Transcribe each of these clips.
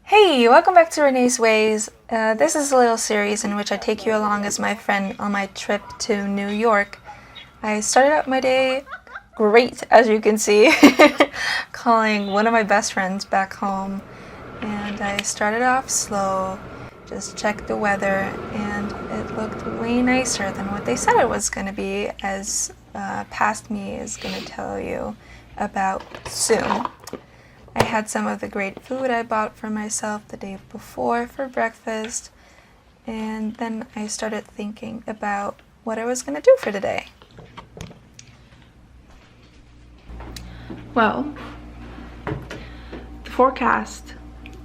Hey, welcome back to Renee's Ways. This is a little series in which I take you along as my friend on my trip to New York. I started out my day great, as you can see, calling one of my best friends back home. And I started off slow, just checked the weather, and it looked way nicer than what they said it was going to be, as Past Me is going to tell you about soon. I had some of the great food I bought for myself the day before for breakfast, and then I started thinking about what I was going to do for today. Well, the forecast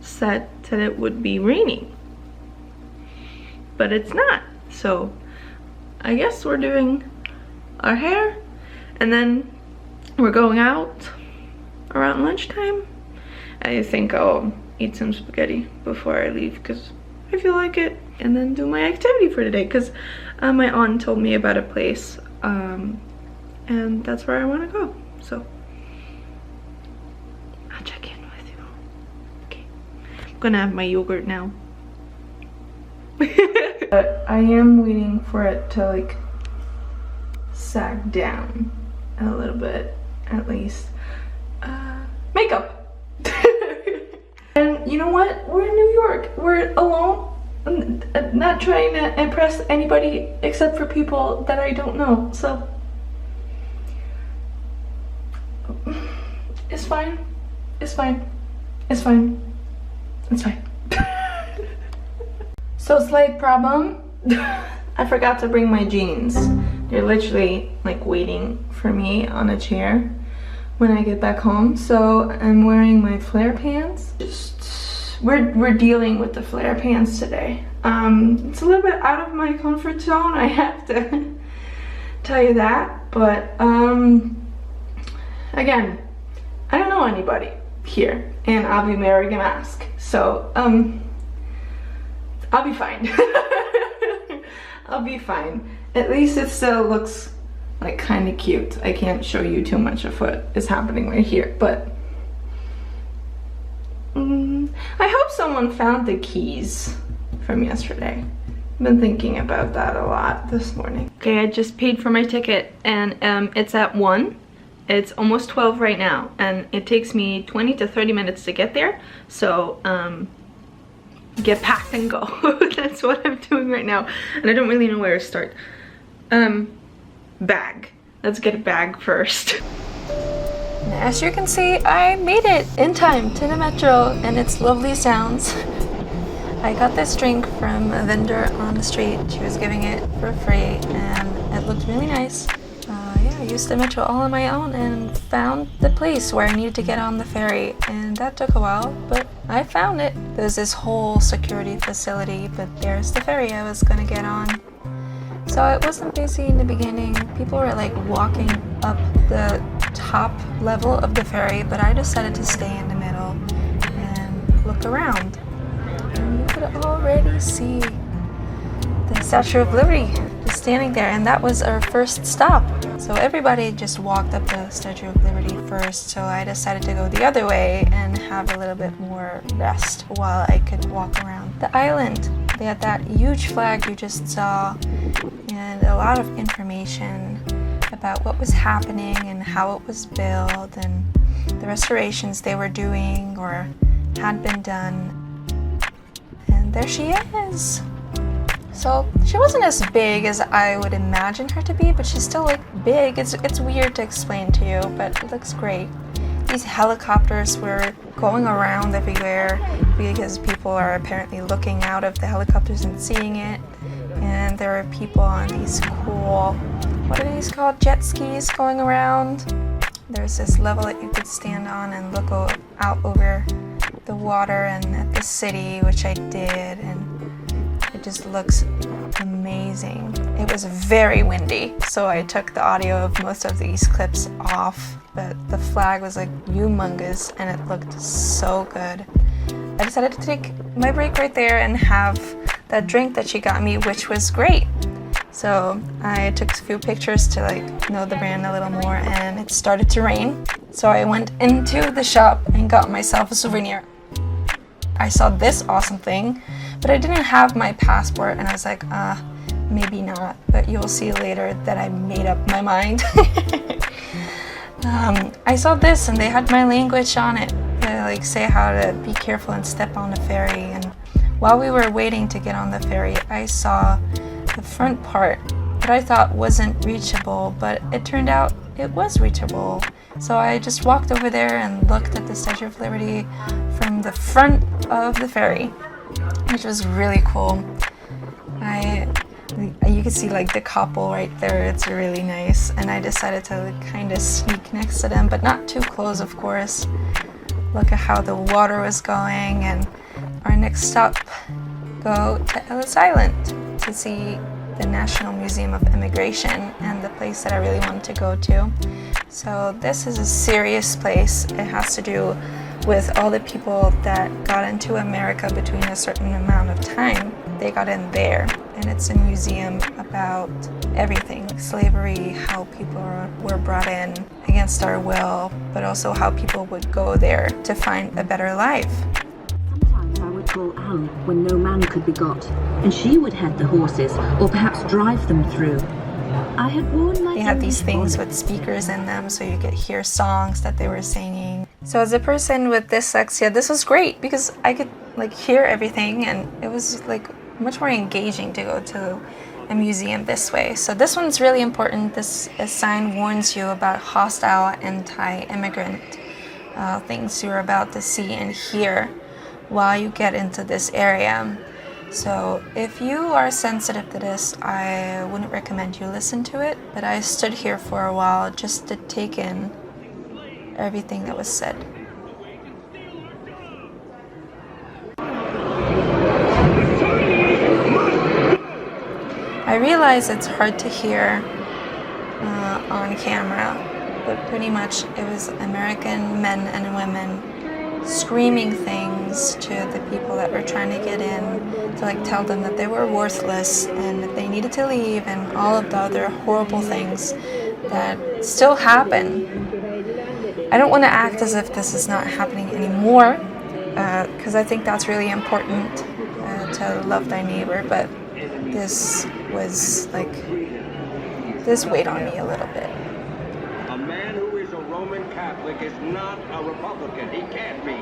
said that it would be raining, but it's not. So I guess we're doing our hair and then we're going out around lunchtime. I think I'll eat some spaghetti before I leave because I feel like it, and then do my activity for today because my aunt told me about a place and that's where I want to go. So I'll check in with you. Okay, I'm gonna have my yogurt now. But I am waiting for it to like sag down a little bit at least. Makeup. And you know what? We're in New York. We're alone. I'm not trying to impress anybody except for people that I don't know. So it's fine. It's fine. It's fine. It's fine. So slight problem. I forgot to bring my jeans. They're literally like waiting for me on a chair when I get back home, so I'm wearing my flare pants. We're dealing with the flare pants today. It's a little bit out of my comfort zone, I have to tell you that, but again, I don't know anybody here, and I'll be wearing a mask, so I'll be fine. I'll be fine. At least it still looks like kind of cute. I can't show you too much of what is happening right here, but I hope someone found the keys from yesterday. I've been thinking about that a lot this morning. Okay, I just paid for my ticket and it's at 1. It's almost 12 right now, and it takes me 20 to 30 minutes to get there, so get packed and go. That's what I'm doing right now, and I don't really know where to start. Bag. Let's get a bag first. As you can see, I made it in time to the metro and its lovely sounds. I got this drink from a vendor on the street. She was giving it for free and it looked really nice. Yeah, I used the metro all on my own and found the place where I needed to get on the ferry, and that took a while, but I found it. There's this whole security facility, but there's the ferry I was gonna get on. So it wasn't busy in the beginning. People were like walking up the top level of the ferry, but I decided to stay in the middle and look around. And you could already see the Statue of Liberty just standing there, and that was our first stop. So everybody just walked up the Statue of Liberty first, so I decided to go the other way and have a little bit more rest while I could walk around the island. They had that huge flag you just saw and a lot of information about what was happening and how it was built and the restorations they were doing or had been done. And there she is. So she wasn't as big as I would imagine her to be, but she's still like big. It's weird to explain to you, but it looks great. These helicopters were going around everywhere because people are apparently looking out of the helicopters and seeing it. And there are people on these cool, what are these called, jet skis going around. There's this level that you could stand on and look out over the water and at the city, which I did, and it just looks amazing. It was very windy, so I took the audio of most of these clips off, but the flag was like humongous and it looked so good. I decided to take my break right there and have that drink that she got me, which was great. So I took a few pictures to like know the brand a little more, and it started to rain. So I went into the shop and got myself a souvenir. I saw this awesome thing, but I didn't have my passport, and I was like, maybe not, but you'll see later that I made up my mind. I saw this, and they had my language on it. They like say how to be careful and step on the ferry, and while we were waiting to get on the ferry, I saw the front part that I thought wasn't reachable, but it turned out it was reachable. So I just walked over there and looked at the Statue of Liberty from the front of the ferry, which was really cool. You can see like the couple right there, it's really nice, and I decided to kind of sneak next to them, but not too close, of course. Look at how the water was going, and our next stop, go to Ellis Eiland to see the National Museum of Immigration and the place that I really wanted to go to. So this is a serious place. It has to do with all the people that got into America between a certain amount of time. They got in there, and it's a museum about everything. Slavery, how people were brought in against our will, but also how people would go there to find a better life. Sometimes I would call Anne when no man could be got, and she would head the horses, or perhaps drive them through. I had worn my... They had these things with speakers in them, so you could hear songs that they were singing. So as a person with dyslexia, this was great because I could like hear everything, and it was like much more engaging to go to a museum this way. So this one's really important. This sign warns you about hostile anti-immigrant things you're about to see and hear while you get into this area. So if you are sensitive to this, I wouldn't recommend you listen to it, but I stood here for a while just to take in everything that was said. I realize it's hard to hear on camera, but pretty much it was American men and women screaming things to the people that were trying to get in, to like tell them that they were worthless and that they needed to leave, and all of the other horrible things that still happen. I don't want to act as if this is not happening anymore, because I think that's really important, to love thy neighbor, but this was like, this weighed on me a little bit. A man who is a Roman Catholic is not a Republican. He can't be.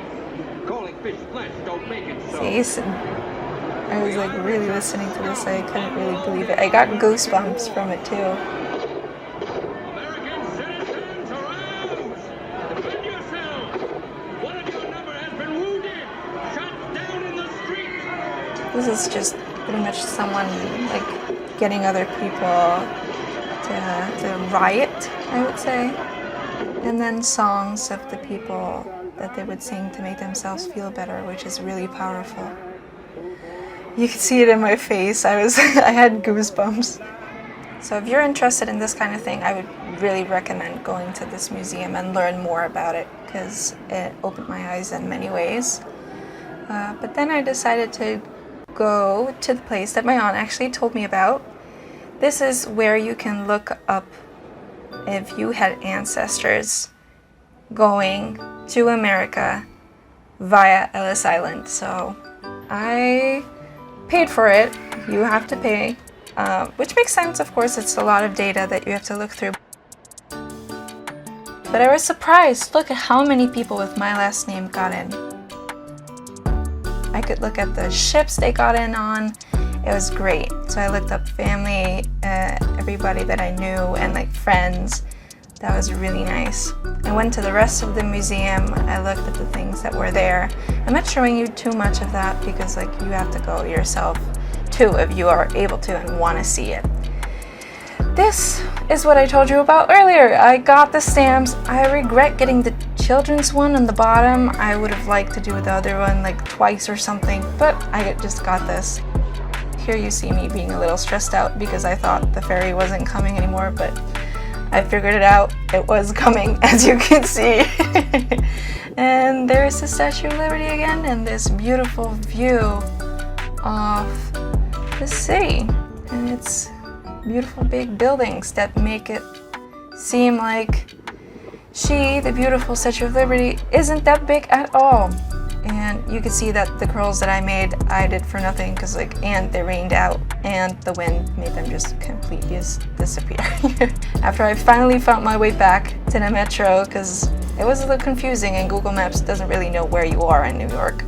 Calling fish flesh don't make it so. See, I was like really listening to this. I couldn't really believe it. I got goosebumps from it too. American citizens, arouse! Defend yourselves! One of your number has been wounded, shot down in the street. This is just pretty much someone like getting other people to riot, I would say. And then songs of the people that they would sing to make themselves feel better, which is really powerful. You can see it in my face. I had goosebumps. So if you're interested in this kind of thing, I would really recommend going to this museum and learn more about it, because it opened my eyes in many ways. But then I decided to go to the place that my aunt actually told me about. This is where you can look up if you had ancestors going to America via Ellis Eiland. So I paid for it. You have to pay, which makes sense. Of course, it's a lot of data that you have to look through. But I was surprised. Look at how many people with my last name got in. I could look at the ships they got in on. It was great. So I looked up family, everybody that I knew, and like friends. That was really nice. I went to the rest of the museum. I looked at the things that were there. I'm not showing you too much of that because like you have to go yourself too if you are able to and want to see it. This is what I told you about earlier. I got the stamps. I regret getting the children's one on the bottom. I would have liked to do the other one like twice or something, but I just got this. Here you see me being a little stressed out because I thought the ferry wasn't coming anymore, but I figured it out. It was coming, as you can see. And there's the Statue of Liberty again, and this beautiful view of the city. And it's beautiful big buildings that make it seem like the beautiful Statue of Liberty, isn't that big at all. and you can see that the curls that I made, I did for nothing because and they rained out and the wind made them just completely disappear. After I finally found my way back to the metro, because it was a little confusing and Google Maps doesn't really know where you are in New York,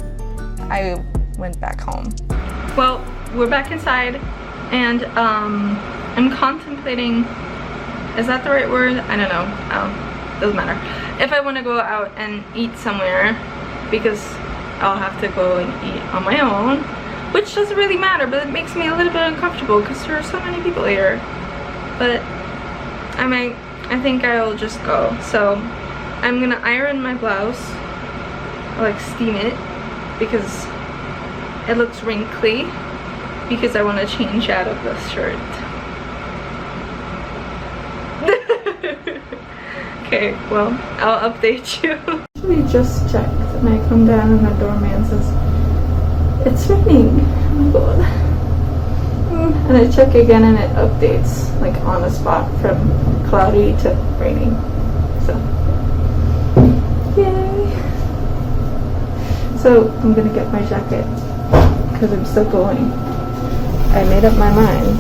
I went back home. Well, we're back inside, and I'm contemplating, is that the right word? I don't know. Doesn't matter. If I want to go out and eat somewhere, because I'll have to go and eat on my own, which doesn't really matter, but it makes me a little bit uncomfortable because there are so many people here. But I think I'll just go. So I'm gonna iron my blouse, or steam it, because it looks wrinkly, because I want to change out of this shirt. Okay, well, I'll update you. We just checked and I come down and the doorman says, it's raining. Oh my god. And I check again and it updates on the spot from cloudy to raining. So, yay. So I'm gonna get my jacket because I'm still going. I made up my mind.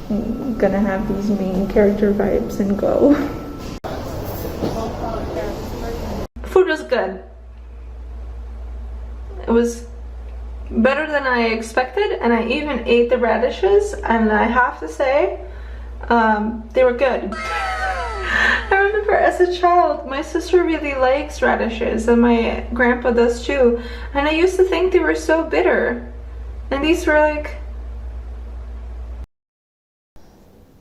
I'm gonna have these main character vibes and go. Food was good. It was better than I expected, and I even ate the radishes, and I have to say, they were good. I remember as a child, my sister really likes radishes, and my grandpa does too, and I used to think they were so bitter, and these were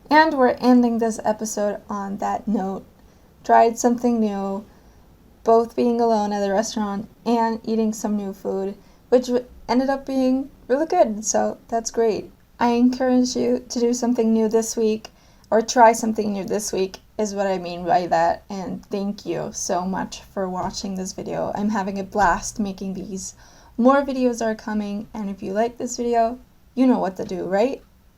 And we're ending this episode on that note. Tried something new, both being alone at the restaurant and eating some new food, which ended up being really good, so that's great. I encourage you to do something new this week, or try something new this week is what I mean by that, and thank you so much for watching this video. I'm having a blast making these. More videos are coming, and if you like this video, you know what to do, right?